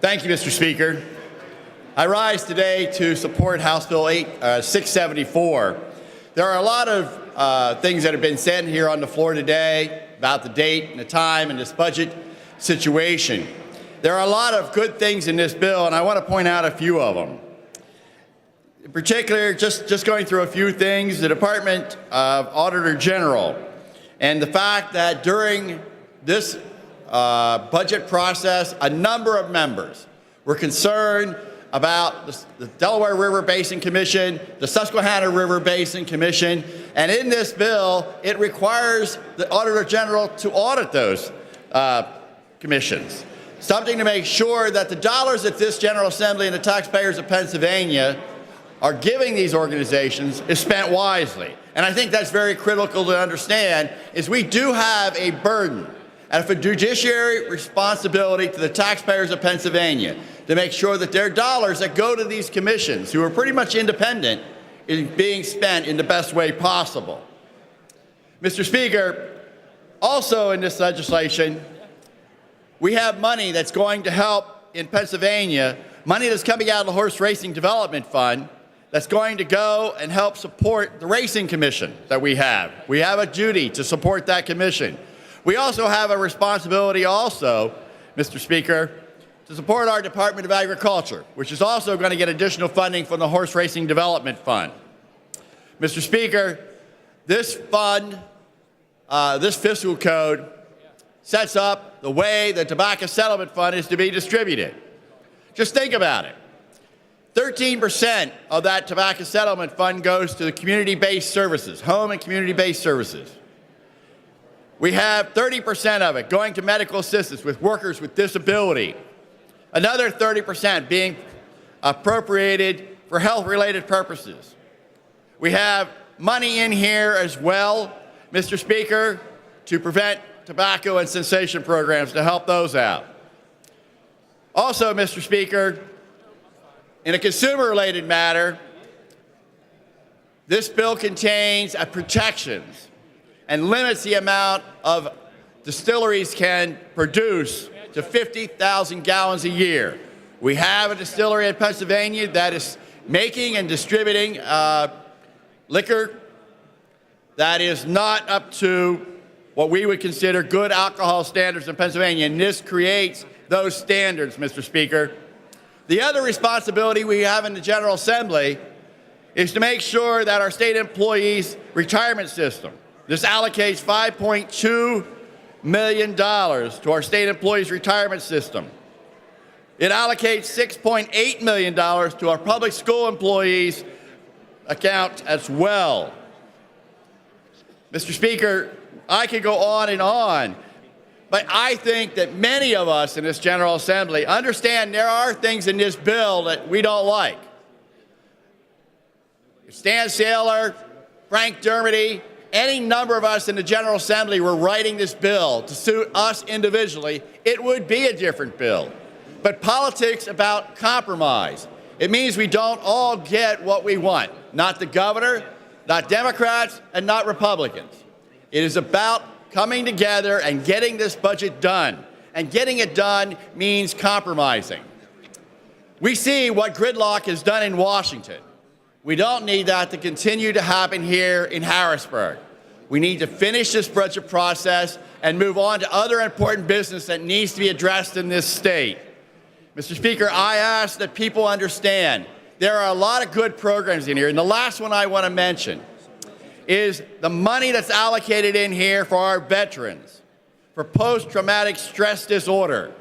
Thank you, Mr. Speaker. I rise today to support House Bill 674. There are a lot of things that have been said here on the floor today about the date and the time and this budget situation. There are a lot of good things in this bill, and I want to point out a few of them. In particular, just going through a few things, the Department of Auditor General and the fact that during this budget process, a number of members were concerned about the Delaware River Basin Commission, the Susquehanna River Basin Commission, and in this bill, it requires the Auditor General to audit those commissions. Something to make sure that the dollars that this General Assembly and the taxpayers of Pennsylvania are giving these organizations is spent wisely. And I think that's very critical to understand, is we do have a burden and a fiduciary responsibility to the taxpayers of Pennsylvania to make sure that their dollars that go to these commissions, who are pretty much independent, is being spent in the best way possible. Mr. Speaker, also in this legislation, we have money that's going to help in Pennsylvania, money that's coming out of the Horse Racing Development Fund, that's going to go and help support the Racing Commission that we have. We have a duty to support that commission. We also have a responsibility also, Mr. Speaker, to support our Department of Agriculture, which is also going to get additional funding from the Horse Racing Development Fund. Mr. Speaker, this fund, this fiscal code, sets up the way the Tobacco Settlement Fund is to be distributed. Just think about it. 13% of that Tobacco Settlement Fund goes to the community-based services, home and community-based services. We have 30% of it going to medical assistance with workers with disability. Another 30% being appropriated for health-related purposes. We have money in here as well, Mr. Speaker, to prevent tobacco and cessation programs to help those out. Also, Mr. Speaker, in a consumer-related matter, this bill contains protections and limits the amount of distilleries can produce to 50,000 gallons a year. We have a distillery in Pennsylvania that is making and distributing liquor that is not up to what we would consider good alcohol standards in Pennsylvania, and this creates those standards, Mr. Speaker. The other responsibility we have in the General Assembly is to make sure that our state employees' retirement system, this allocates $5.2 million to our state employees' retirement system. It allocates $6.8 million to our public school employees' account as well. Mr. Speaker, I could go on, but I think that many of us in this General Assembly understand there are things in this bill that we don't like. Stan Saylor, Frank Dermody, any number of us in the General Assembly were writing this bill to suit us individually, it would be a different bill. But politics about compromise. It means we don't all get what we want. Not the governor, not Democrats, and not Republicans. It is about coming together and getting this budget done. And getting it done means compromising. We see what gridlock has done in Washington. We don't need that to continue to happen here in Harrisburg. We need to finish this budget process and move on to other important business that needs to be addressed in this state. Mr. Speaker, I ask that people understand there are a lot of good programs in here, and the last one I want to mention is the money that's allocated in here for our veterans, for post-traumatic stress disorder.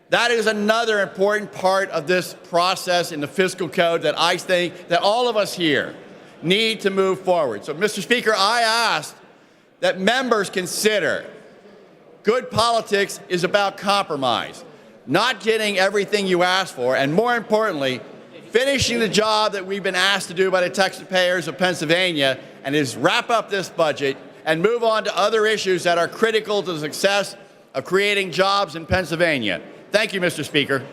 That is another important part of this process in the fiscal code that I think that all of us here need to move forward. So, Mr. Speaker, I ask that members consider good politics is about compromise, not getting everything you ask for, and more importantly, finishing the job that we've been asked to do by the taxpayers of Pennsylvania, and is wrap up this budget and move on to other issues that are critical to the success of creating jobs in Pennsylvania. Thank you, Mr. Speaker.